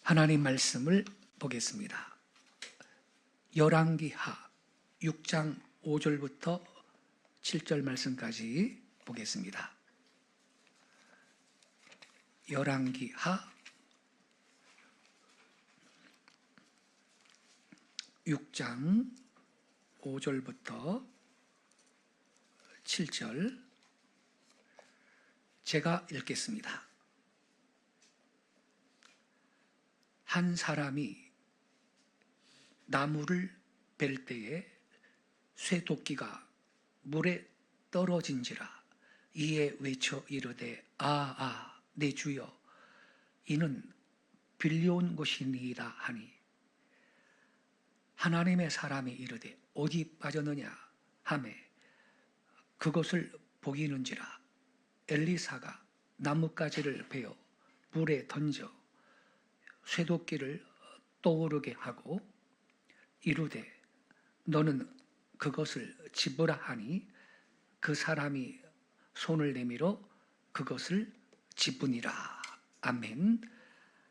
하나님 말씀을 보겠습니다. 열왕기하 6장 5절부터 7절 말씀까지 보겠습니다. 열왕기하 6장 5절부터 7절 제가 읽겠습니다. 한 사람이 나무를 벨 때에 쇠도끼가 물에 떨어진지라. 이에 외쳐 이르되 아아 내 주여 이는 빌려온 것이니이다 하니, 하나님의 사람이 이르되 어디 빠졌느냐 하매 그것을 보이는지라. 엘리사가 나뭇가지를 베어 물에 던져 쇠도끼를 떠오르게 하고 이르되 너는 그것을 집으라 하니, 그 사람이 손을 내밀어 그것을 집으니라. 아멘.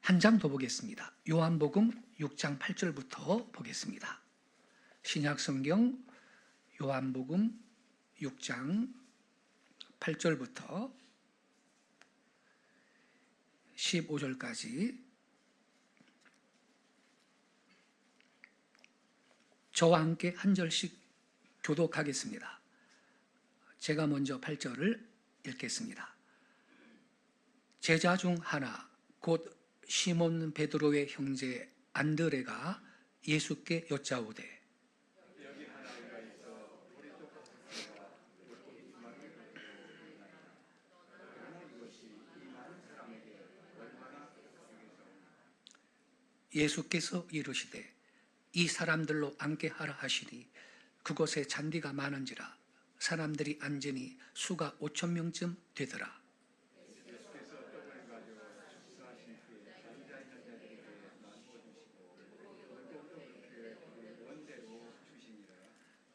한 장 더 보겠습니다. 요한복음 6장 8절부터 보겠습니다. 신약성경 요한복음 6장 8절부터 15절까지 저와 함께 한 절씩 교독하겠습니다. 제가 먼저 8절을 읽겠습니다. 제자 중 하나 곧 시몬 베드로의 형제 안드레가 예수께 여짜오되 예수께서 이르시되 이 사람들로 앉게 하라 하시니 그곳에 잔디가 많은지라. 사람들이 앉으니 수가 5,000명쯤 되더라.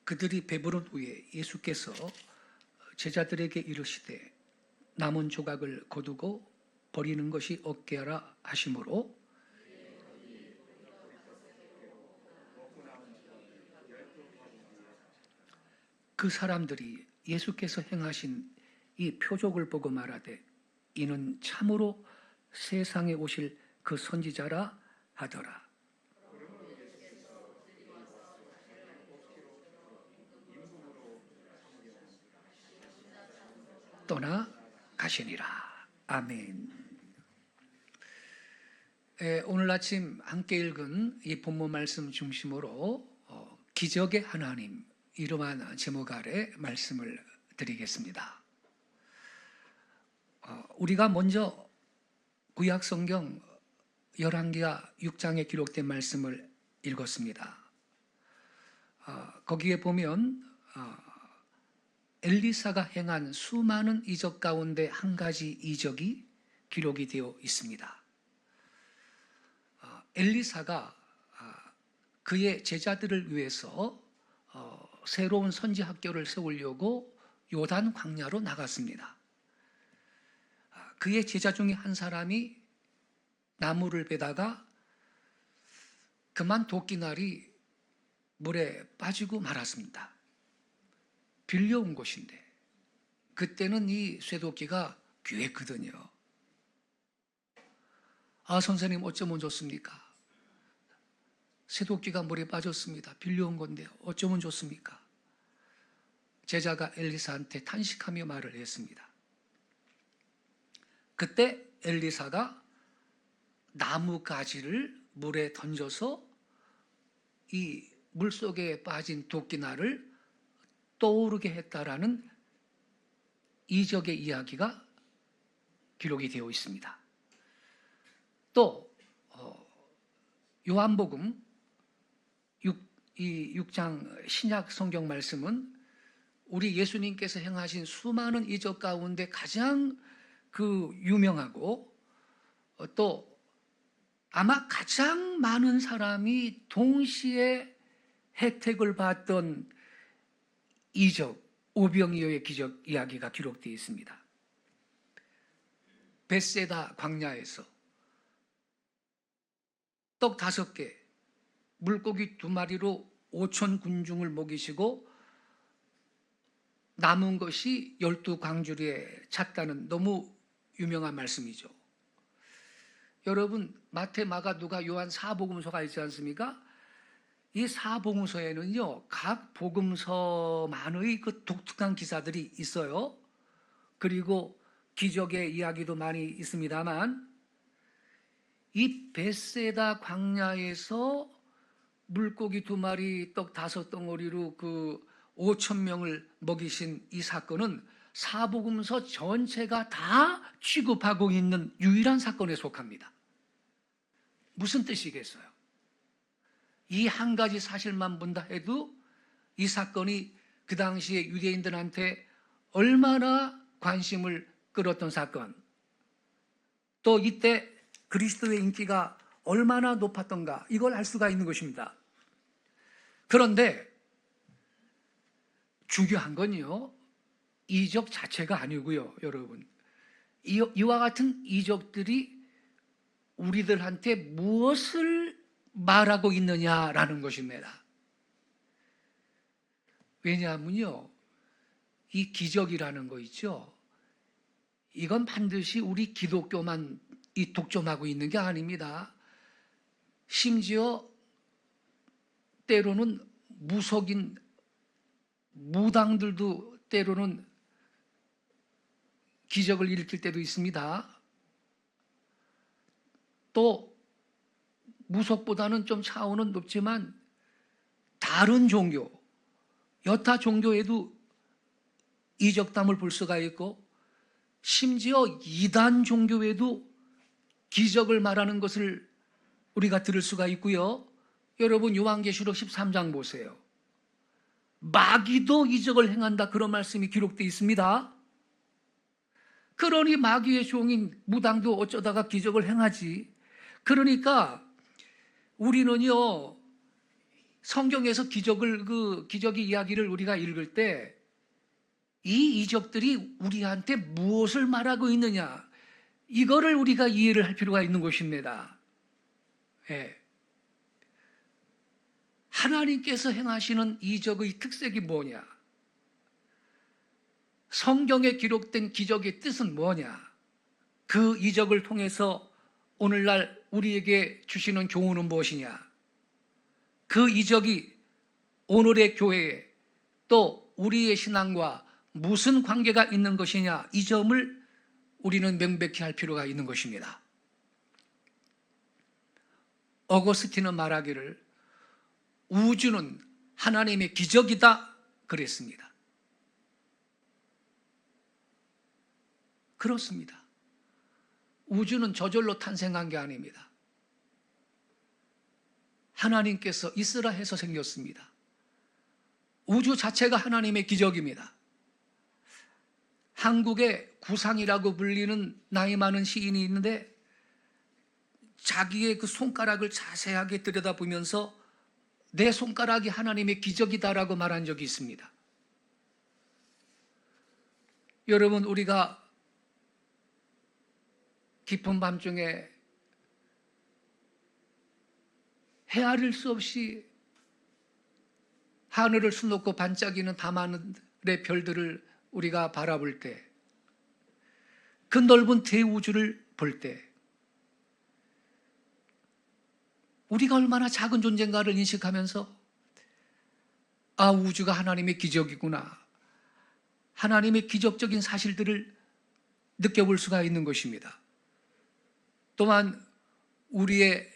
그들이 배부른 후에 예수께서 제자들에게 이르시되 남은 조각을 거두고 버리는 것이 없게하라 하시므로 그 사람들이 예수께서 행하신 이 표적을 보고 말하되 이는 참으로 세상에 오실 그 선지자라 하더라. 떠나가시니라. 아멘. 오늘 아침 함께 읽은 이 본문 말씀 중심으로 기적의 하나님, 이러한 제목 아래 말씀을 드리겠습니다. 우리가 먼저 구약 성경 열왕기하 6장에 기록된 말씀을 읽었습니다. 거기에 보면 엘리사가 행한 수많은 이적 가운데 한 가지 이적이 기록이 되어 있습니다. 엘리사가 그의 제자들을 위해서 새로운 선지 학교를 세우려고 요단 광야로 나갔습니다. 그의 제자 중에 한 사람이 나무를 베다가 그만 도끼날이 물에 빠지고 말았습니다. 빌려온 곳인데 그때는 이 쇠도끼가 귀했거든요. 아, 선생님 어쩌면 좋습니까? 쇠도끼가 물에 빠졌습니다. 빌려온 건데 어쩌면 좋습니까? 제자가 엘리사한테 탄식하며 말을 했습니다. 그때 엘리사가 나뭇가지를 물에 던져서 이 물속에 빠진 도끼날을 떠오르게 했다라는 이적의 이야기가 기록이 되어 있습니다. 또 요한복음 6장 신약 성경 말씀은 우리 예수님께서 행하신 수많은 이적 가운데 가장 유명하고 또 아마 가장 많은 사람이 동시에 혜택을 받던 이적, 오병이어의 기적 이야기가 기록되어 있습니다. 벳세다 광야에서 떡 5개, 물고기 2마리로 5천 군중을 먹이시고 남은 것이 12광주리에 찼다는 너무 유명한 말씀이죠. 여러분, 마태, 마가, 누가, 요한 4복음서가 있지 않습니까? 이 4복음서에는요, 각 복음서만의 그 독특한 기사들이 있어요. 그리고 기적의 이야기도 많이 있습니다만, 이 벳세다 광야에서 물고기 2마리, 떡 5덩어리로 그 5천 명을 먹이신 이 사건은 사복음서 전체가 다 취급하고 있는 유일한 사건에 속합니다. 무슨 뜻이겠어요? 이 한 가지 사실만 본다 해도 이 사건이 그 당시에 유대인들한테 얼마나 관심을 끌었던 사건, 또 이때 그리스도의 인기가 얼마나 높았던가, 이걸 알 수가 있는 것입니다. 그런데 중요한 건요, 이적 자체가 아니고요, 여러분. 이와 같은 이적들이 우리들한테 무엇을 말하고 있느냐라는 것입니다. 왜냐하면요, 이 기적이라는 거 있죠, 이건 반드시 우리 기독교만 이 독점하고 있는 게 아닙니다. 심지어 때로는 무속인 무당들도 때로는 기적을 일으킬 때도 있습니다. 또 무속보다는 좀 차원은 높지만 다른 종교, 여타 종교에도 이적담을 볼 수가 있고, 심지어 이단 종교에도 기적을 말하는 것을 우리가 들을 수가 있고요. 여러분, 요한계시록 13장 보세요. 마귀도 이적을 행한다, 그런 말씀이 기록되어 있습니다. 그러니 마귀의 종인 무당도 어쩌다가 기적을 행하지. 그러니까 우리는요, 성경에서 기적의 이야기를 우리가 읽을 때 이 이적들이 우리한테 무엇을 말하고 있느냐, 이거를 우리가 이해를 할 필요가 있는 것입니다. 예. 하나님께서 행하시는 이적의 특색이 뭐냐? 성경에 기록된 기적의 뜻은 뭐냐? 그 이적을 통해서 오늘날 우리에게 주시는 교훈은 무엇이냐? 그 이적이 오늘의 교회에 또 우리의 신앙과 무슨 관계가 있는 것이냐, 이 점을 우리는 명백히 할 필요가 있는 것입니다. 어거스틴은 말하기를 우주는 하나님의 기적이다 그랬습니다. 그렇습니다. 우주는 저절로 탄생한 게 아닙니다. 하나님께서 있으라 해서 생겼습니다. 우주 자체가 하나님의 기적입니다. 한국의 구상이라고 불리는 나이 많은 시인이 있는데, 자기의 그 손가락을 자세하게 들여다보면서 내 손가락이 하나님의 기적이다라고 말한 적이 있습니다. 여러분, 우리가 깊은 밤중에 헤아릴 수 없이 하늘을 수놓고 반짝이는 밤하늘의 별들을 우리가 바라볼 때, 그 넓은 대우주를 볼 때 우리가 얼마나 작은 존재인가를 인식하면서, 아, 우주가 하나님의 기적이구나, 하나님의 기적적인 사실들을 느껴볼 수가 있는 것입니다. 또한 우리의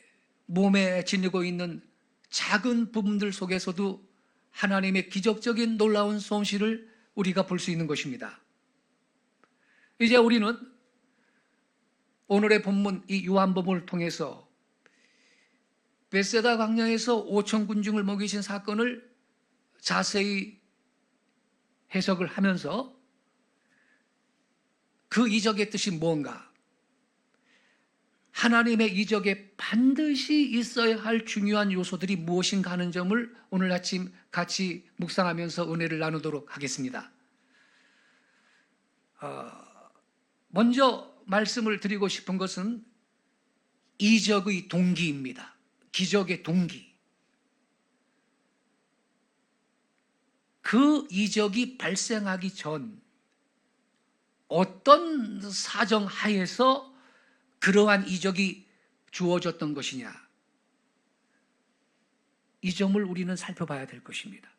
몸에 지니고 있는 작은 부분들 속에서도 하나님의 기적적인 놀라운 솜씨를 우리가 볼 수 있는 것입니다. 이제 우리는 오늘의 본문 이 요한복음을 통해서 벳세다 광야에서 5천 군중을 먹이신 사건을 자세히 해석을 하면서 그 이적의 뜻이 뭔가, 하나님의 이적에 반드시 있어야 할 중요한 요소들이 무엇인가 하는 점을 오늘 아침 같이 묵상하면서 은혜를 나누도록 하겠습니다. 먼저 말씀을 드리고 싶은 것은 이적의 동기입니다. 기적의 동기, 그 이적이 발생하기 전 어떤 사정 하에서 그러한 이적이 주어졌던 것이냐, 이 점을 우리는 살펴봐야 될 것입니다.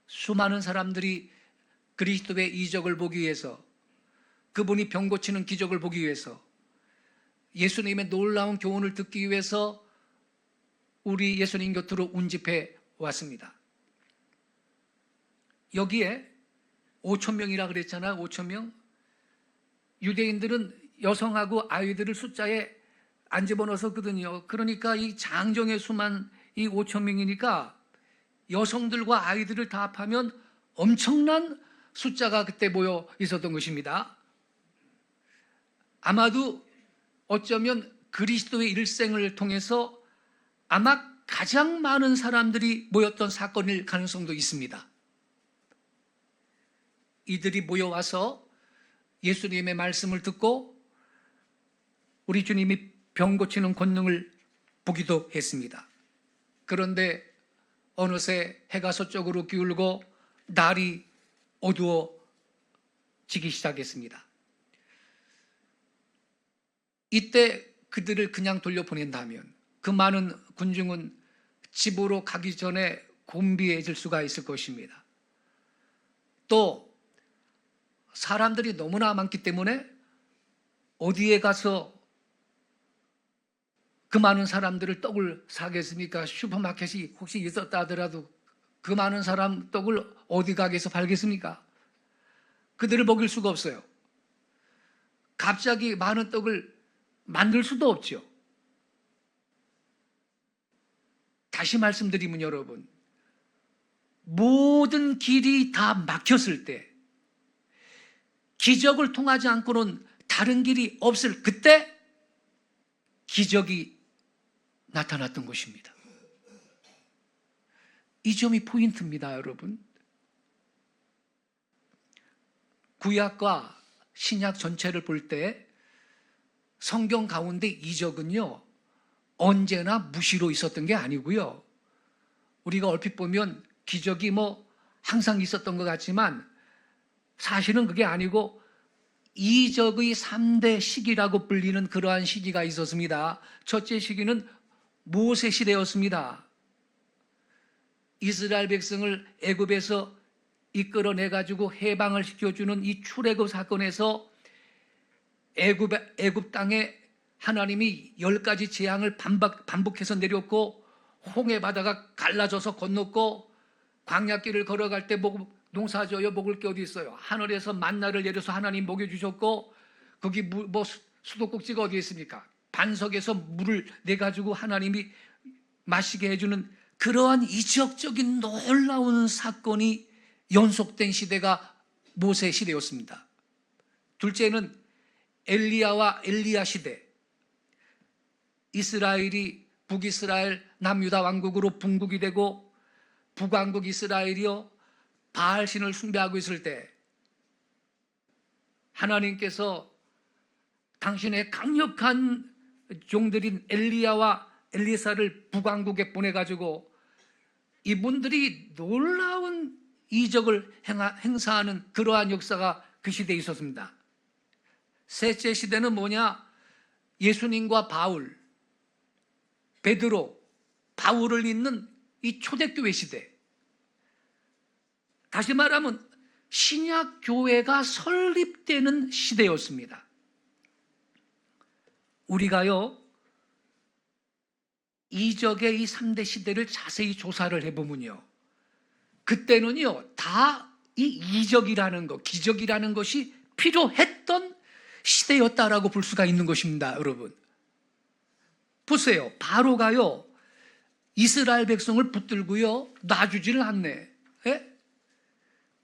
수많은 사람들이 그리스도의 이적을 보기 위해서, 그분이 병 고치는 기적을 보기 위해서, 예수님의 놀라운 교훈을 듣기 위해서 우리 예수님 곁으로 운집해 왔습니다. 여기에 5,000명이라 그랬잖아요. 5,000명. 유대인들은 여성하고 아이들을 숫자에 안 집어넣었거든요. 그러니까 이 장정의 수만 이 5,000명이니까 여성들과 아이들을 다 합하면 엄청난 숫자가 그때 모여 있었던 것입니다. 아마도 어쩌면 그리스도의 일생을 통해서 아마 가장 많은 사람들이 모였던 사건일 가능성도 있습니다. 이들이 모여와서 예수님의 말씀을 듣고 우리 주님이 병 고치는 권능을 보기도 했습니다. 그런데 어느새 해가 서쪽으로 기울고 날이 어두워지기 시작했습니다. 이때 그들을 그냥 돌려보낸다면 그 많은 군중은 집으로 가기 전에 곤비해질 수가 있을 것입니다. 또 사람들이 너무나 많기 때문에 어디에 가서 그 많은 사람들을 떡을 사겠습니까? 슈퍼마켓이 혹시 있었다 하더라도 그 많은 사람 떡을 어디 가게에서 팔겠습니까? 그들을 먹일 수가 없어요. 갑자기 많은 떡을 만들 수도 없죠. 다시 말씀드리면 여러분, 모든 길이 다 막혔을 때, 기적을 통하지 않고는 다른 길이 없을 그때 기적이 나타났던 것입니다. 이 점이 포인트입니다, 여러분. 구약과 신약 전체를 볼 때 성경 가운데 이적은요, 언제나 무시로 있었던 게 아니고요. 우리가 얼핏 보면 기적이 항상 있었던 것 같지만 사실은 그게 아니고 이적의 3대 시기라고 불리는 그러한 시기가 있었습니다. 첫째 시기는 모세 시대였습니다. 이스라엘 백성을 애굽에서 이끌어내가지고 해방을 시켜주는 이 출애굽 사건에서 애굽 땅에 하나님이 10가지 재앙을 반복해서 내렸고 홍해 바다가 갈라져서 건넜고 광야길을 걸어갈 때 농사져요 먹을 게 어디 있어요? 하늘에서 만나를 내려서 하나님 먹여주셨고 거기 수도꼭지가 어디 있습니까? 반석에서 물을 내가지고 하나님이 마시게 해주는 그러한 이적적인 놀라운 사건이 연속된 시대가 모세 시대였습니다. 둘째는 엘리야와 엘리야 시대. 이스라엘이 북이스라엘 남유다 왕국으로 분국이 되고 북왕국 이스라엘이요 바알신을 숭배하고 있을 때 하나님께서 당신의 강력한 종들인 엘리야와 엘리사를 북왕국에 보내가지고 이분들이 놀라운 이적을 행사하는 그러한 역사가 그 시대에 있었습니다. 셋째 시대는 뭐냐? 예수님과 바울, 베드로, 바울을 잇는 이 초대교회 시대. 다시 말하면 신약 교회가 설립되는 시대였습니다. 우리가요, 이적의 이 3대 시대를 자세히 조사를 해보면요, 그때는요, 다 이 이적이라는 것, 기적이라는 것이 필요했던 시대였다라고 볼 수가 있는 것입니다, 여러분. 보세요. 바로가요, 이스라엘 백성을 붙들고요, 놔주지를 않네. 예?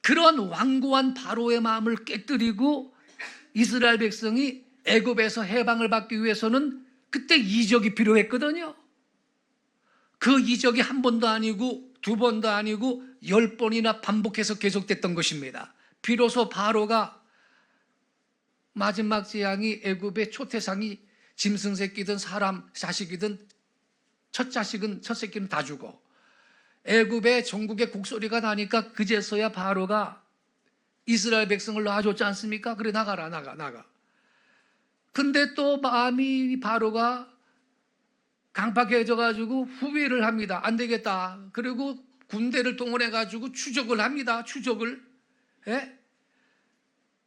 그런 완고한 바로의 마음을 깨뜨리고 이스라엘 백성이 애굽에서 해방을 받기 위해서는 그때 이적이 필요했거든요. 그 이적이 한 번도 아니고 두 번도 아니고 10번이나 반복해서 계속됐던 것입니다. 비로소 바로가 마지막 재앙이 애굽의 초태상이 짐승 새끼든 사람 자식이든 첫 자식은, 첫 새끼는 다 죽어. 애굽의 전국에 곡소리가 나니까 그제서야 바로가 이스라엘 백성을 놔줬지 않습니까? 그래, 나가라, 나가. 근데 또 마음이 바로가 강팍해져가지고 후회를 합니다. 안 되겠다. 그리고 군대를 동원해가지고 추적을 합니다. 추적을. 예?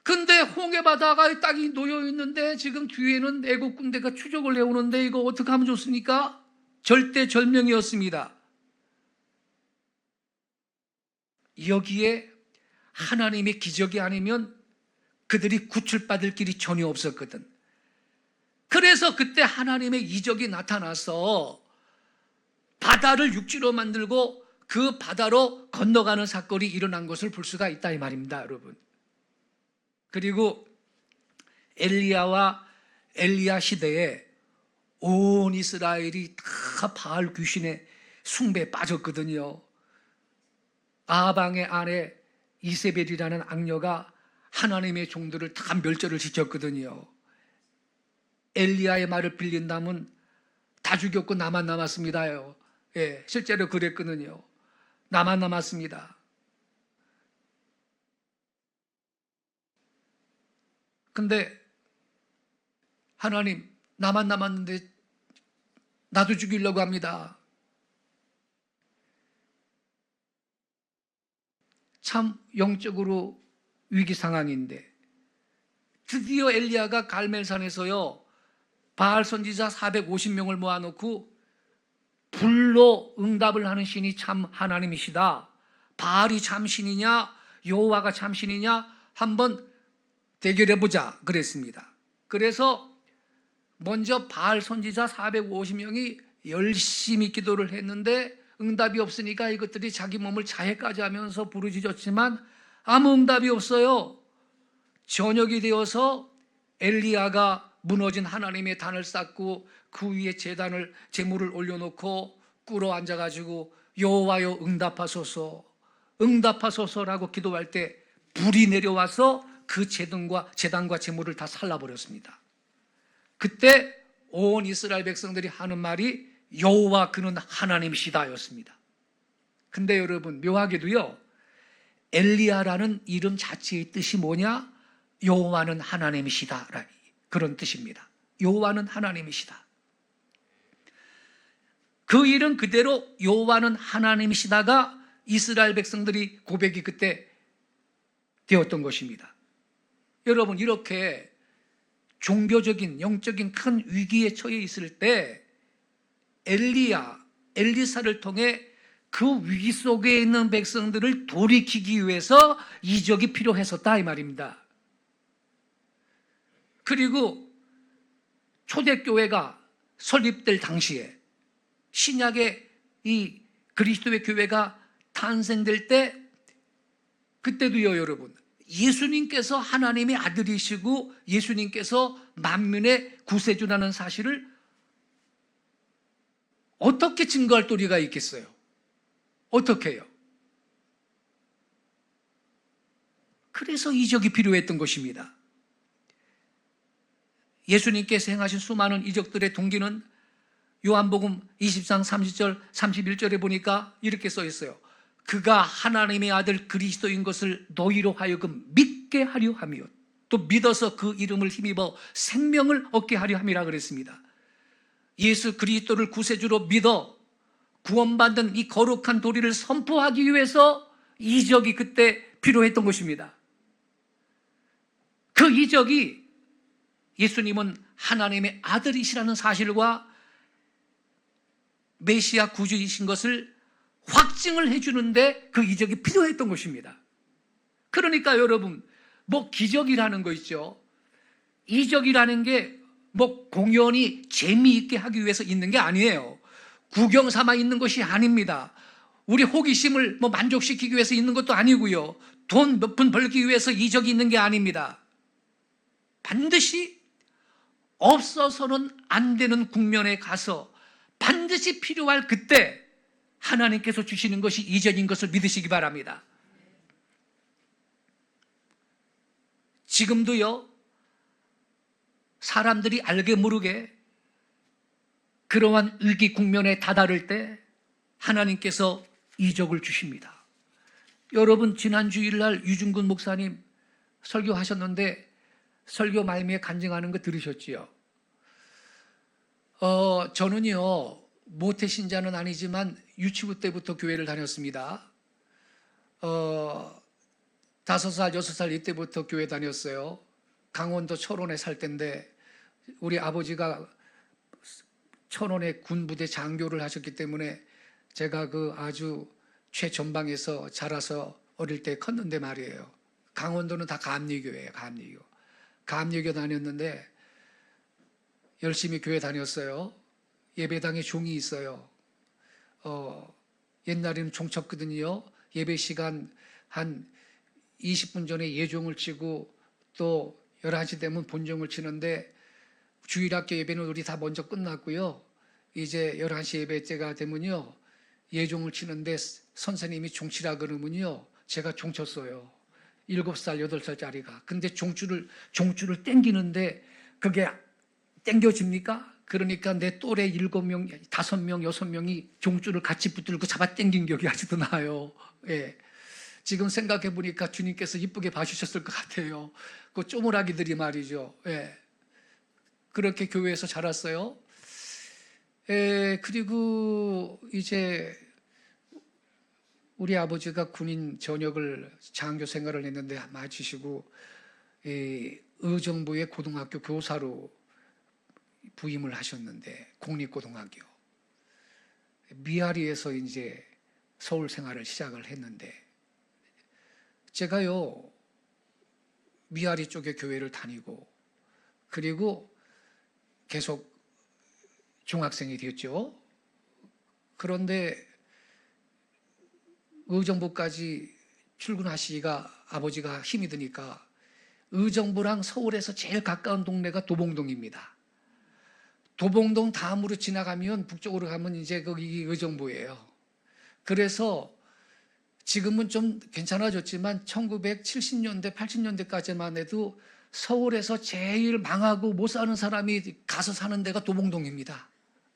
근데 홍해 바다가 땅이 놓여 있는데 지금 뒤에는 애국 군대가 추적을 해오는데 이거 어떻게 하면 좋습니까? 절대절명이었습니다. 여기에 하나님의 기적이 아니면 그들이 구출받을 길이 전혀 없었거든. 그래서 그때 하나님의 이적이 나타나서 바다를 육지로 만들고 그 바다로 건너가는 사건이 일어난 것을 볼 수가 있다 이 말입니다, 여러분. 그리고 엘리야와 엘리야 시대에 온 이스라엘이 다 바알 귀신의 숭배에 빠졌거든요. 아방의 아내 이세벨이라는 악녀가 하나님의 종들을 다 멸절을 시켰거든요. 엘리야의 말을 빌린다면 다 죽였고 나만 남았습니다요. 예, 실제로 그랬거든요. 나만 남았습니다. 근데 하나님, 나만 남았는데 나도 죽이려고 합니다. 참 영적으로 위기 상황인데 드디어 엘리야가 갈멜산에서요 바알 선지자 450명을 모아놓고 불로 응답을 하는 신이 참 하나님이시다. 바알이 참 신이냐 여호와가 참 신이냐 한번 대결해보자 그랬습니다. 그래서 먼저 바알 선지자 450명이 열심히 기도를 했는데 응답이 없으니까 이것들이 자기 몸을 자해까지 하면서 부르짖었지만 아무 응답이 없어요. 저녁이 되어서 엘리야가 무너진 하나님의 단을 쌓고 그 위에 제물을 올려놓고 꿇어 앉아가지고 여호와여 응답하소서라고 기도할 때 불이 내려와서 그 제단과 제물을 다 살라버렸습니다. 그때 온 이스라엘 백성들이 하는 말이 여호와 그는 하나님이시다였습니다. 근데 여러분 묘하게도요 엘리야라는 이름 자체의 뜻이 뭐냐? 여호와는 하나님이시다 그런 뜻입니다. 여호와는 하나님이시다. 그 이름 그대로 여호와는 하나님이시다가 이스라엘 백성들이 고백이 그때 되었던 것입니다. 여러분 이렇게 종교적인 영적인 큰 위기에 처해 있을 때 엘리사를 통해 그 위기 속에 있는 백성들을 돌이키기 위해서 이적이 필요했었다 이 말입니다. 그리고 초대교회가 설립될 당시에 신약의 이 그리스도의 교회가 탄생될 때 그때도요 여러분 예수님께서 하나님의 아들이시고 예수님께서 만민의 구세주라는 사실을 어떻게 증거할 도리가 있겠어요? 어떻게 해요? 그래서 이적이 필요했던 것입니다. 예수님께서 행하신 수많은 이적들의 동기는 요한복음 20장 30절 31절에 보니까 이렇게 써 있어요. 그가 하나님의 아들 그리스도인 것을 너희로 하여금 믿게 하려 하며 또 믿어서 그 이름을 힘입어 생명을 얻게 하려 함이라 그랬습니다. 예수 그리스도를 구세주로 믿어 구원받는 이 거룩한 도리를 선포하기 위해서 이적이 그때 필요했던 것입니다. 그 이적이 예수님은 하나님의 아들이시라는 사실과 메시아 구주이신 것을 확증을 해주는데 그 이적이 필요했던 것입니다. 그러니까 여러분 뭐 기적이라는 거 있죠. 이적이라는 게 뭐 공연히 재미있게 하기 위해서 있는 게 아니에요. 구경 삼아 있는 것이 아닙니다. 우리 호기심을 뭐 만족시키기 위해서 있는 것도 아니고요. 돈 몇 푼 벌기 위해서 이적이 있는 게 아닙니다. 반드시 없어서는 안 되는 국면에 가서 반드시 필요할 그때 하나님께서 주시는 것이 이적인 것을 믿으시기 바랍니다. 지금도요 사람들이 알게 모르게 그러한 위기 국면에 다다를 때 하나님께서 이적을 주십니다. 여러분, 지난 주일날 유중근 목사님 설교하셨는데 설교 말미에 간증하는 거 들으셨지요? 저는요, 모태신자는 아니지만 유치부 때부터 교회를 다녔습니다. 5살, 6살 이때부터 교회 다녔어요. 강원도 철원에 살 때인데 우리 아버지가 철원의 군부대 장교를 하셨기 때문에 제가 그 아주 최전방에서 자라서 어릴 때 컸는데 말이에요. 강원도는 다 감리교예요. 감리교 다녔는데 열심히 교회 다녔어요. 예배당에 종이 있어요. 옛날에는 종 쳤거든요. 예배 시간 한 20분 전에 예종을 치고 또 11시 되면 본종을 치는데 주일학교 예배는 우리 다 먼저 끝났고요. 이제 11시 예배 때가 되면요, 예종을 치는데 선생님이 종치라 그러면요, 제가 종쳤어요. 7살, 8살짜리가. 근데 종줄을 땡기는데 그게 땡겨집니까? 그러니까 내 또래 7명, 5명, 6명이 종줄을 같이 붙들고 잡아 땡긴 기억이 아직도 나요. 예. 지금 생각해 보니까 주님께서 이쁘게 봐주셨을 것 같아요. 그 쪼무라기들이 말이죠. 예. 그렇게 교회에서 자랐어요. 그리고 이제 우리 아버지가 군인 전역을 장교 생활을 했는데 마치시고 의정부의 고등학교 교사로 부임을 하셨는데, 공립고등학교 미아리에서 이제 서울 생활을 시작을 했는데, 제가요 미아리 쪽에 교회를 다니고 그리고 계속 중학생이 됐죠. 그런데 의정부까지 출근하시기가 아버지가 힘이 드니까 의정부랑 서울에서 제일 가까운 동네가 도봉동입니다. 도봉동 다음으로 지나가면 북쪽으로 가면 이제 거기 의정부예요. 그래서 지금은 좀 괜찮아졌지만 1970년대, 80년대까지만 해도 서울에서 제일 망하고 못 사는 사람이 가서 사는 데가 도봉동입니다.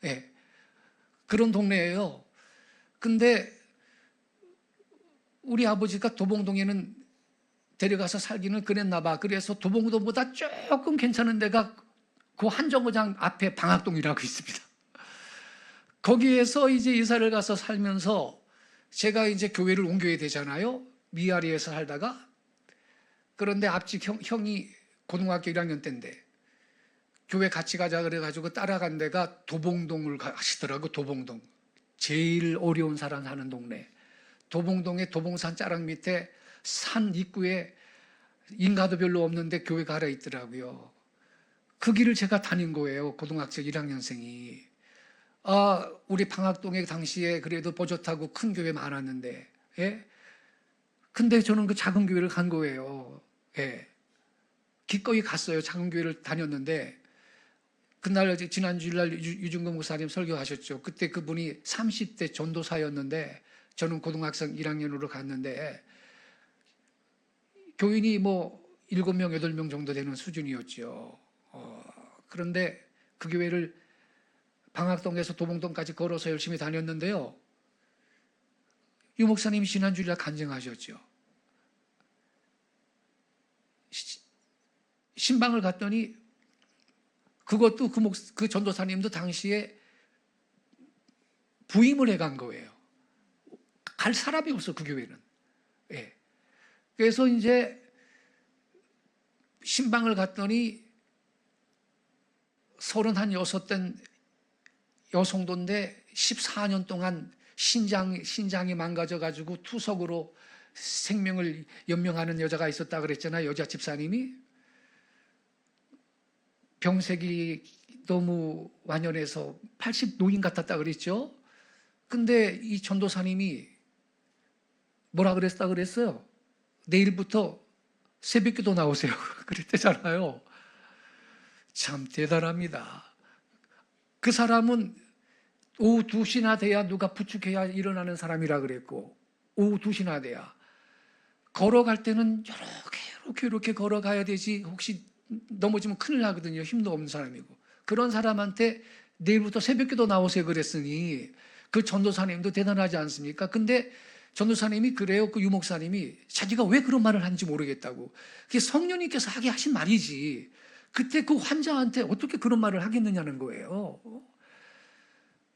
예. 그런 동네예요. 근데 우리 아버지가 도봉동에는 데려가서 살기는 그랬나 봐. 그래서 도봉동보다 조금 괜찮은 데가 그 한정거장 앞에 방학동이라고 있습니다. 거기에서 이제 이사를 가서 살면서 제가 이제 교회를 옮겨야 되잖아요. 미아리에서 살다가. 그런데 앞집 형이 고등학교 1학년 때인데 교회 같이 가자 그래가지고 따라간 데가 도봉동을 가시더라고. 도봉동. 제일 어려운 사람 사는 동네. 도봉동의 도봉산 자락 밑에 산 입구에 인가도 별로 없는데 교회가 하나 있더라고요. 그 길을 제가 다닌 거예요. 고등학교 1학년생이. 우리 방학동에 당시에 그래도 버젓하고 큰 교회 많았는데, 예? 근데 저는 그 작은 교회를 간 거예요. 예. 기꺼이 갔어요. 작은 교회를 다녔는데, 그날 지난 주일날 유중근 목사님 설교하셨죠. 그때 그분이 30대 전도사였는데, 저는 고등학생 1학년으로 갔는데, 교인이 뭐 7명, 8명 정도 되는 수준이었죠. 그런데 그 교회를 방학동에서 도봉동까지 걸어서 열심히 다녔는데요. 유 목사님이 지난 주일날 간증하셨죠. 신방을 갔더니 그것도 그 전도사님도 당시에 부임을 해간 거예요. 갈 사람이 없어, 그 교회는. 예. 그래서 이제 신방을 갔더니 36된 여성도인데 14년 동안 신장이 망가져가지고 투석으로 생명을 연명하는 여자가 있었다 그랬잖아요. 여자 집사님이. 병색이 너무 완연해서 80 노인 같았다 그랬죠. 근데 이 전도사님이 뭐라 그랬어요? 내일부터 새벽기도 나오세요. 그랬대잖아요. 참 대단합니다. 그 사람은 오후 2시나 돼야 누가 부축해야 일어나는 사람이라 그랬고, 오후 2시나 돼야. 걸어갈 때는 이렇게 걸어가야 되지. 혹시 넘어지면 큰일 나거든요. 힘도 없는 사람이고. 그런 사람한테 내일부터 새벽기도 나오세요 그랬으니 그 전도사님도 대단하지 않습니까? 근데 전도사님이 그래요. 그 유목사님이 자기가 왜 그런 말을 하는지 모르겠다고. 그게 성령님께서 하게 하신 말이지. 그때 그 환자한테 어떻게 그런 말을 하겠느냐는 거예요.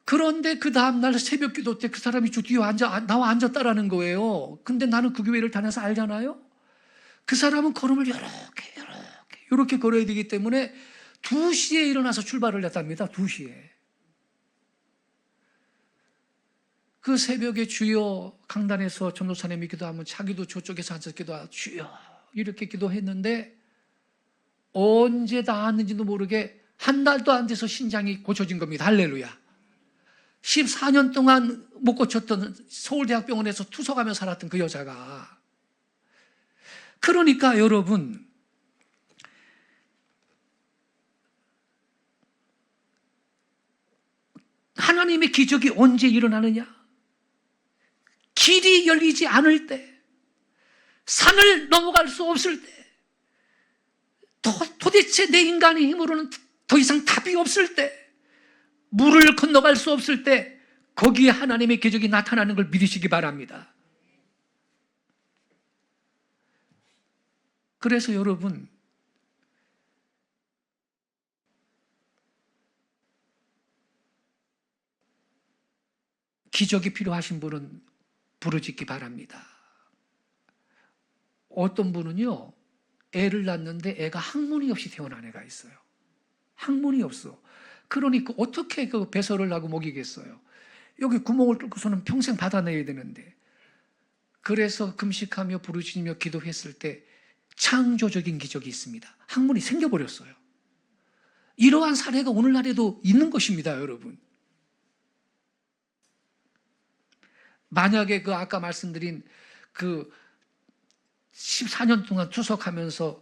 그런데 그 다음날 새벽 기도 때 그 사람이 저 뒤에 나와 앉았다라는 거예요. 근데 나는 그 교회를 다녀서 알잖아요. 그 사람은 걸음을 이렇게 걸어야 되기 때문에 2시에 일어나서 출발을 했답니다. 2시에. 그 새벽에 주여 강단에서 전도사님이 기도하면 자기도 저쪽에서 앉아서 기도하고 주여 이렇게 기도했는데 언제 닿았는지도 모르게 한 달도 안 돼서 신장이 고쳐진 겁니다. 할렐루야. 14년 동안 못 고쳤던 서울대학병원에서 투석하며 살았던 그 여자가. 그러니까 여러분, 하나님의 기적이 언제 일어나느냐? 길이 열리지 않을 때, 산을 넘어갈 수 없을 때, 도대체 내 인간의 힘으로는 더 이상 답이 없을 때, 물을 건너갈 수 없을 때, 거기에 하나님의 기적이 나타나는 걸 믿으시기 바랍니다. 그래서 여러분, 기적이 필요하신 분은 부르짖기 바랍니다. 어떤 분은요, 애를 낳는데 애가 항문이 없이 태어난 애가 있어요. 항문이 없어. 그러니까 어떻게 그 배설을 하고 먹이겠어요? 여기 구멍을 뚫고서는 평생 받아내야 되는데. 그래서 금식하며 부르짖으며 기도했을 때 창조적인 기적이 있습니다. 항문이 생겨버렸어요. 이러한 사례가 오늘날에도 있는 것입니다, 여러분. 만약에 그 아까 말씀드린 그 14년 동안 투석하면서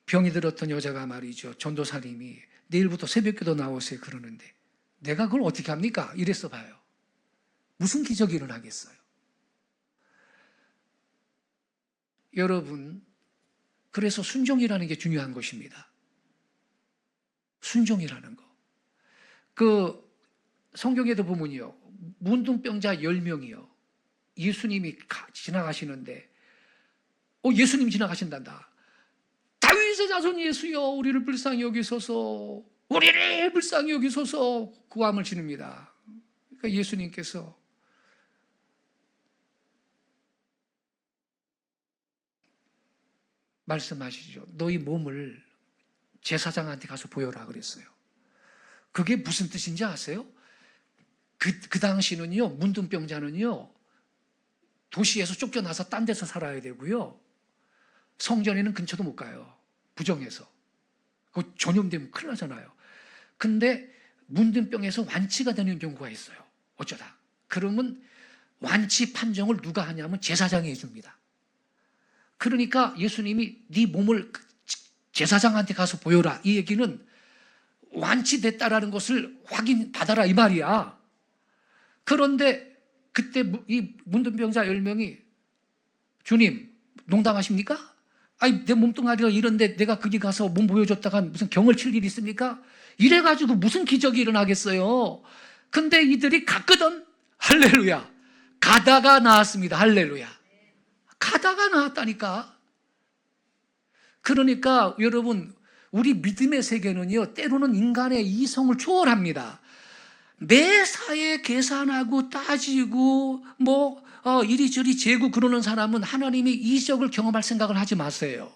병이 들었던 여자가 말이죠. 전도사님이 내일부터 새벽기도 나오세요 그러는데 내가 그걸 어떻게 합니까? 이랬어 봐요. 무슨 기적이 일어나겠어요? 여러분, 그래서 순종이라는 게 중요한 것입니다. 순종이라는 거. 그 성경에도 보면요. 문둥병자 10명이요. 예수님이 지나가시는데 예수님 지나가신단다. 다윗의 자손 예수여 우리를 불쌍히 여기소서 우리를 불쌍히 여기소서 구함을 지릅니다. 그러니까 예수님께서 말씀하시죠. 너희 몸을 제사장한테 가서 보여라 그랬어요. 그게 무슨 뜻인지 아세요? 그 당시는요, 문둥병자는요, 도시에서 쫓겨나서 딴 데서 살아야 되고요, 성전에는 근처도 못 가요. 부정해서. 그거 전염되면 큰일 나잖아요. 근데 문둥병에서 완치가 되는 경우가 있어요. 어쩌다. 그러면 완치 판정을 누가 하냐면 제사장이 해줍니다. 그러니까 예수님이 네 몸을 제사장한테 가서 보여라. 이 얘기는 완치됐다라는 것을 확인받아라 이 말이야. 그런데 그때 이 문둥병자 10명이 주님 농담하십니까? 아니 내 몸뚱아리가 이런데 내가 거기 가서 몸 보여줬다가 무슨 경을 칠 일이 있습니까? 이래가지고 무슨 기적이 일어나겠어요. 근데 이들이 갔거든. 할렐루야. 가다가 나왔습니다. 할렐루야. 가다가 나왔다니까. 그러니까 여러분 우리 믿음의 세계는요 때로는 인간의 이성을 초월합니다. 매사에 계산하고 따지고 이리저리 재고 그러는 사람은 하나님의 이적을 경험할 생각을 하지 마세요.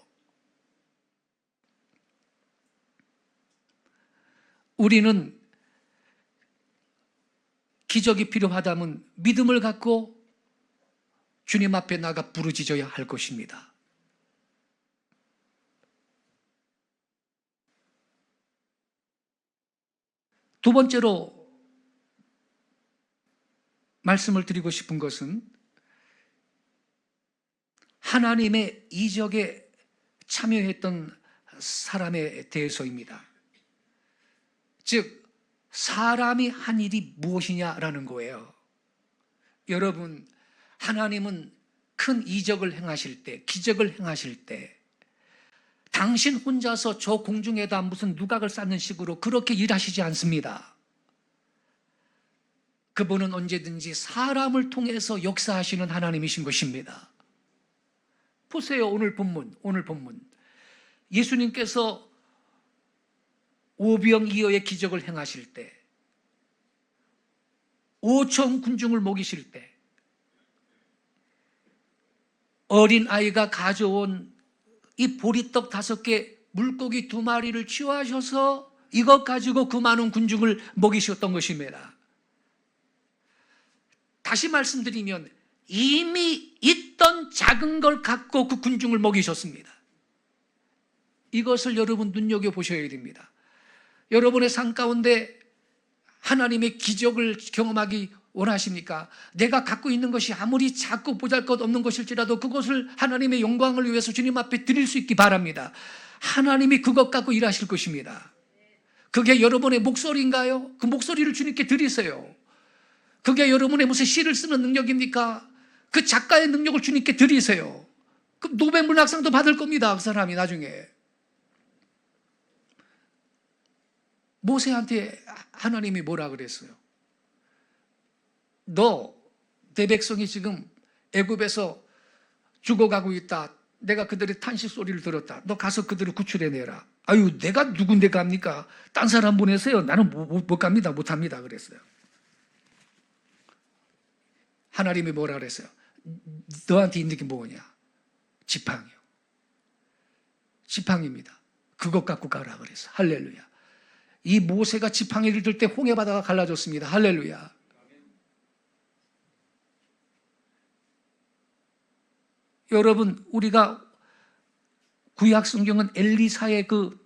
우리는 기적이 필요하다면 믿음을 갖고 주님 앞에 나가 부르짖어야 할 것입니다. 두 번째로 말씀을 드리고 싶은 것은 하나님의 이적에 참여했던 사람에 대해서입니다. 즉 사람이 한 일이 무엇이냐라는 거예요. 여러분, 하나님은 큰 이적을 행하실 때, 기적을 행하실 때 당신 혼자서 저 공중에다 무슨 누각을 쌓는 식으로 그렇게 일하시지 않습니다. 그분은 언제든지 사람을 통해서 역사하시는 하나님이신 것입니다. 보세요. 오늘 본문. 예수님께서 오병이어의 기적을 행하실 때, 5천 군중을 먹이실 때, 어린아이가 가져온 이 보리떡 5개, 물고기 2마리를 취하셔서 이것 가지고 그 많은 군중을 먹이셨던 것입니다. 다시 말씀드리면 이미 있던 작은 걸 갖고 그 군중을 먹이셨습니다. 이것을 여러분 눈여겨보셔야 됩니다. 여러분의 삶 가운데 하나님의 기적을 경험하기 원하십니까? 내가 갖고 있는 것이 아무리 작고 보잘것없는 것일지라도 그것을 하나님의 영광을 위해서 주님 앞에 드릴 수 있기 바랍니다. 하나님이 그것 갖고 일하실 것입니다. 그게 여러분의 목소리인가요? 그 목소리를 주님께 드리세요. 그게 여러분의 무슨 시를 쓰는 능력입니까? 그 작가의 능력을 주님께 드리세요. 그럼 노벨 문학상도 받을 겁니다. 그 사람이 나중에. 모세한테 하나님이 뭐라 그랬어요? 너, 내 백성이 지금 애굽에서 죽어가고 있다. 내가 그들의 탄식 소리를 들었다. 너 가서 그들을 구출해내라. 아유, 내가 누군데 갑니까? 딴 사람 보내세요. 나는 못 갑니다. 못합니다. 그랬어요. 하나님이 뭐라 그랬어요? 너한테 있는 게 뭐냐? 지팡이요. 지팡이입니다. 그것 갖고 가라 그랬어. 할렐루야. 이 모세가 지팡이를 들 때 홍해 바다가 갈라졌습니다. 할렐루야. 여러분, 우리가 구약 성경은 엘리사의 그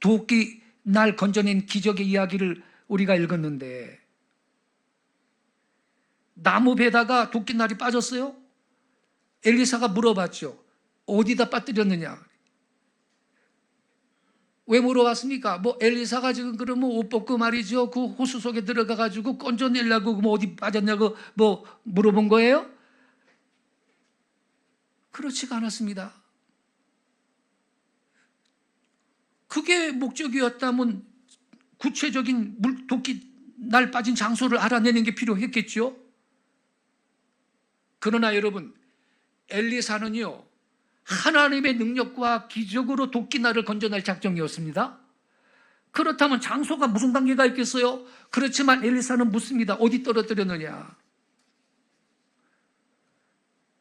도끼 날 건져낸 기적의 이야기를 우리가 읽었는데, 나무 배다가 도끼날이 빠졌어요? 엘리사가 물어봤죠. 어디다 빠뜨렸느냐? 왜 물어봤습니까? 엘리사가 지금 그러면 옷 벗고 말이죠. 그 호수 속에 들어가가지고 건져내려고 어디 빠졌냐고 물어본 거예요? 그렇지가 않았습니다. 그게 목적이었다면 구체적인 도끼 날 빠진 장소를 알아내는 게 필요했겠죠? 그러나 여러분, 엘리사는요, 하나님의 능력과 기적으로 도끼날을 건져낼 작정이었습니다. 그렇다면 장소가 무슨 관계가 있겠어요? 그렇지만 엘리사는 묻습니다. 어디 떨어뜨렸느냐?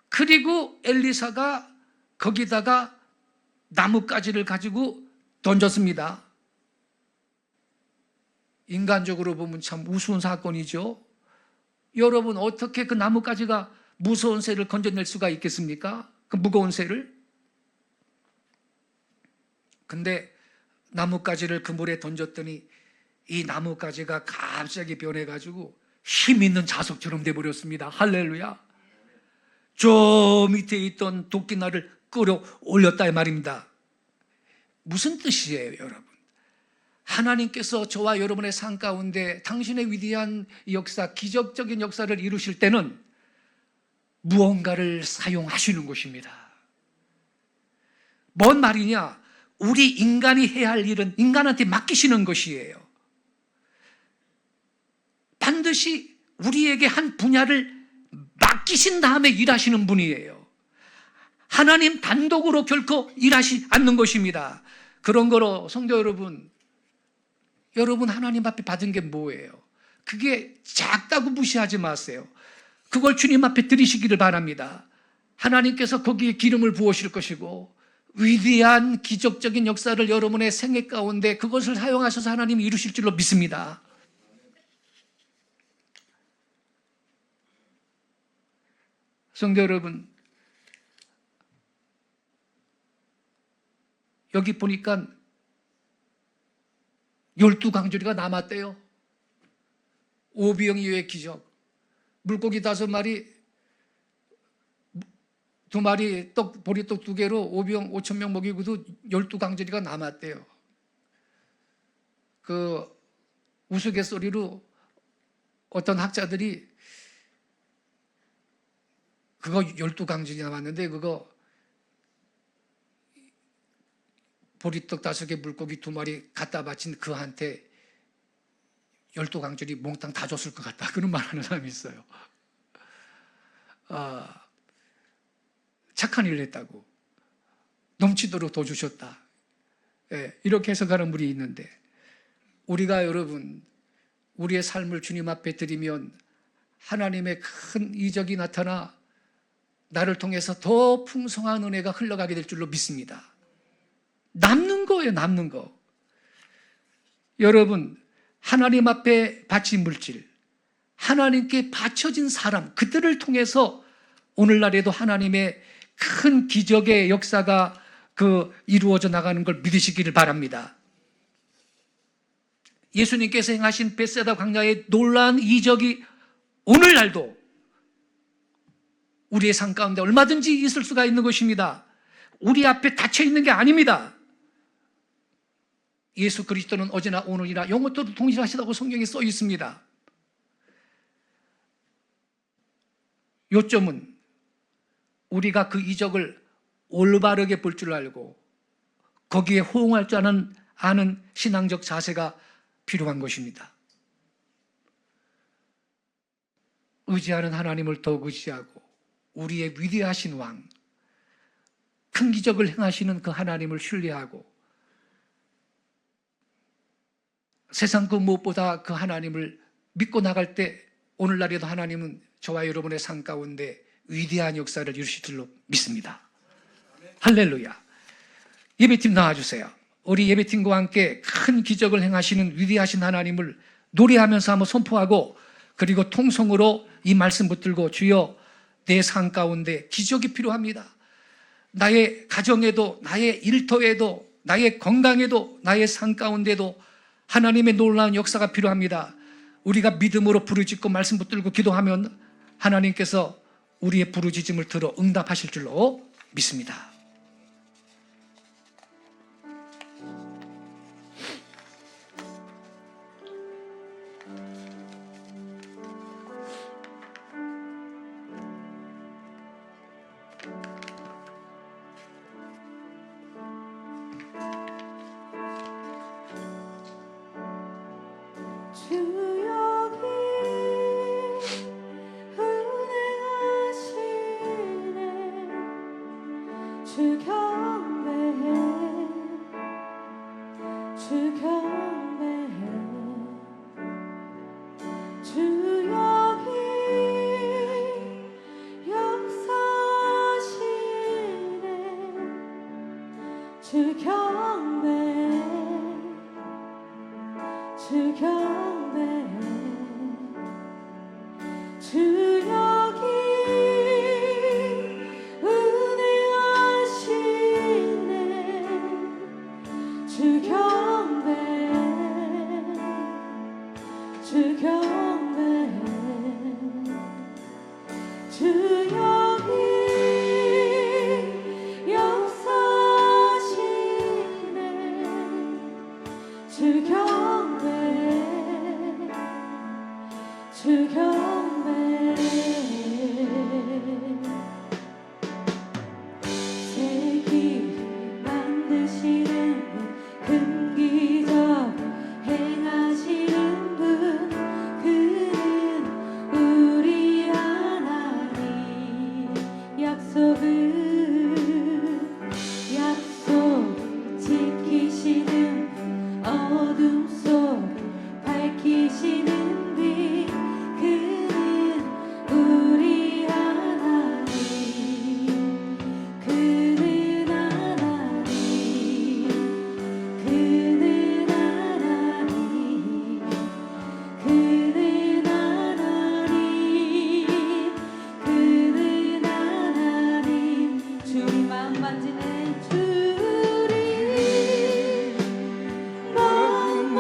그리고 엘리사가 거기다가 나뭇가지를 가지고 던졌습니다. 인간적으로 보면 참 우스운 사건이죠. 여러분, 어떻게 그 나뭇가지가 무서운 새를 건져낼 수가 있겠습니까? 그 무거운 새를. 근데 나뭇가지를 그 물에 던졌더니 이 나뭇가지가 갑자기 변해가지고 힘 있는 자석처럼 돼버렸습니다. 할렐루야. 저 밑에 있던 도끼날을 끌어올렸다 이 말입니다. 무슨 뜻이에요, 여러분? 하나님께서 저와 여러분의 삶 가운데 당신의 위대한 역사, 기적적인 역사를 이루실 때는 무언가를 사용하시는 것입니다. 뭔 말이냐? 우리 인간이 해야 할 일은 인간한테 맡기시는 것이에요. 반드시 우리에게 한 분야를 맡기신 다음에 일하시는 분이에요. 하나님 단독으로 결코 일하시 않는 것입니다. 그런 거로 성도 여러분 하나님 앞에 받은 게 뭐예요? 그게 작다고 무시하지 마세요. 그걸 주님 앞에 드리시기를 바랍니다. 하나님께서 거기에 기름을 부으실 것이고 위대한 기적적인 역사를 여러분의 생애 가운데 그것을 사용하셔서 하나님이 이루실 줄로 믿습니다. 성도 여러분, 여기 보니까 12강조리가 남았대요. 오병이어의 기적. 물고기 5마리, 2마리 보리떡 2개로 5천 명 먹이고도 12강조리가 남았대요. 그 우스갯소리로 어떤 학자들이 그거 12강조리 남았는데 그거 보리떡 5개 물고기 2마리 갖다 바친 그한테 12강줄이 몽땅 다 줬을 것 같다, 그런 말하는 사람이 있어요. 착한 일을 했다고, 넘치도록 더 주셨다, 이렇게 해석하는 분이 있는데, 우리가 여러분 우리의 삶을 주님 앞에 드리면 하나님의 큰 이적이 나타나 나를 통해서 더 풍성한 은혜가 흘러가게 될 줄로 믿습니다. 남는 거예요, 남는 거. 여러분, 하나님 앞에 바친 물질, 하나님께 바쳐진 사람, 그들을 통해서 오늘날에도 하나님의 큰 기적의 역사가 이루어져 나가는 걸 믿으시기를 바랍니다. 예수님께서 행하신 벳세다 광야의 놀라운 이적이 오늘날도 우리의 삶 가운데 얼마든지 있을 수가 있는 것입니다. 우리 앞에 닫혀 있는 게 아닙니다. 예수 그리스도는 어제나 오늘이나 영원토록 동일하시다고 성경에 써 있습니다. 요점은 우리가 그 이적을 올바르게 볼 줄 알고 거기에 호응할 줄 아는 신앙적 자세가 필요한 것입니다. 의지하는 하나님을 더욱 의지하고 우리의 위대하신 왕, 큰 기적을 행하시는 그 하나님을 신뢰하고 세상 그 무엇보다 그 하나님을 믿고 나갈 때 오늘날에도 하나님은 저와 여러분의 삶 가운데 위대한 역사를 이루실 줄로 믿습니다. 할렐루야. 예배팀 나와주세요. 우리 예배팀과 함께 큰 기적을 행하시는 위대하신 하나님을 노래하면서 한번 선포하고, 그리고 통성으로 이 말씀 붙들고, 주여 내 삶 가운데 기적이 필요합니다. 나의 가정에도, 나의 일터에도, 나의 건강에도, 나의 삶 가운데도 하나님의 놀라운 역사가 필요합니다. 우리가 믿음으로 부르짖고 말씀 붙들고 기도하면 하나님께서 우리의 부르짖음을 들어 응답하실 줄로 믿습니다. 만지는 주님, 마음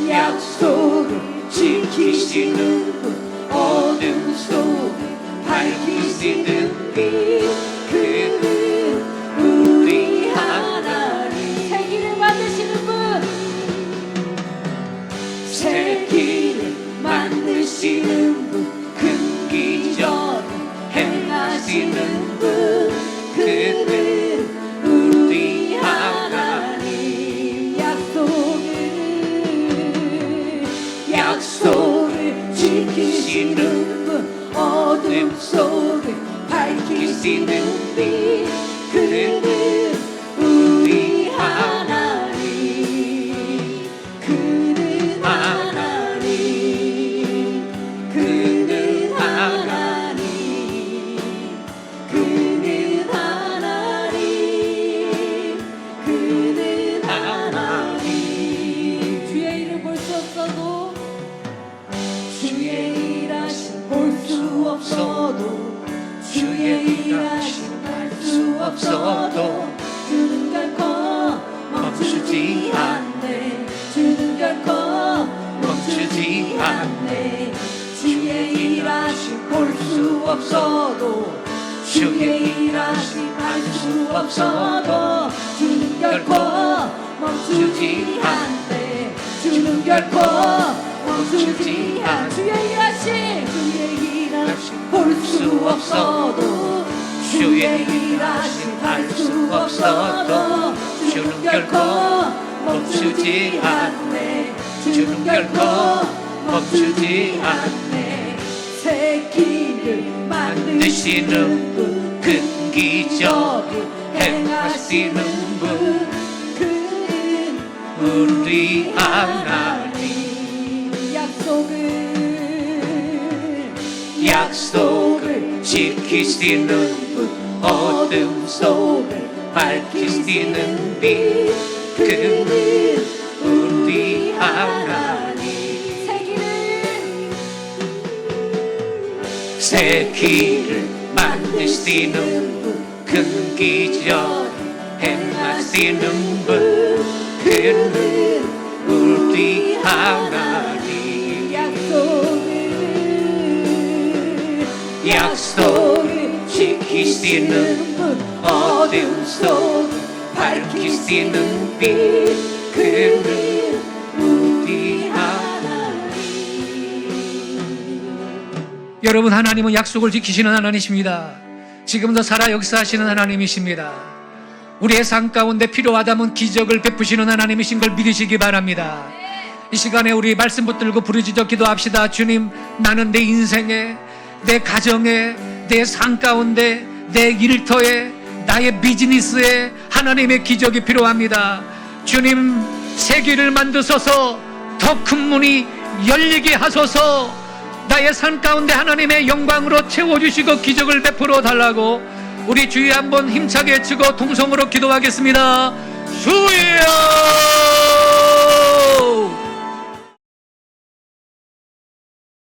약속을 지키시는 분 어둠 속을 밝히시는 빛 그는 우리 하나님 새 길을 만드시는 분 새 길을 만드시는 분 큰 기적을 행하시는 분 그는 우리 하나님 약속을 지키시는 분 어둠 속을 밝히시는 빛 그는 우리 하나님 그는 하나님 그는 하나님 그는 하나님 그는 하나님 주의 이름 볼 수 없어도 주의 일하심 볼 수 없어도 주의 일하심 알 수 없어도 주는 결코 멈추지 않네 주는 결코 멈추지 않네 주의 일하심 볼 수 없어도 주의 일하심 알 수 없어도 주는 결코 멈추지 않네 주는 결코 멈추지 않네 주의 일하심 주의 일하심 볼 수 없어도 주의 일하심 알 수 없어도 주는 결코 멈추지 않네 주는 결코 멈추지 않네 새 길을 만드시는 분 큰 기적을 행하시는 분 그는 우리 하나님 약속을 지키시는 분 어둠 속을 밝히시는 빛 그는 우리 하나님 새 길을 만드시는 분 큰 기적 행하시는 분 그는 우리 하나님 약속을 지키시는 분 어둠 속 밝히시는 빛 그는 우리 하나님 여러분, 하나님은 약속을 지키시는 하나님이십니다. 지금도 살아 역사하시는 하나님이십니다. 우리의 삶 가운데 필요하다면 기적을 베푸시는 하나님이신 걸 믿으시기 바랍니다. 이 시간에 우리 말씀 붙들고 부르짖어 기도합시다. 주님, 나는 내 인생에, 내 가정에, 내 삶 가운데, 내 일터에, 나의 비즈니스에 하나님의 기적이 필요합니다. 주님, 새 길을 만드소서. 더 큰 문이 열리게 하소서. 나의 삶 가운데 하나님의 영광으로 채워주시고 기적을 베풀어 달라고 우리 주위에 한번 힘차게 외치고 통성으로 기도하겠습니다. 주여!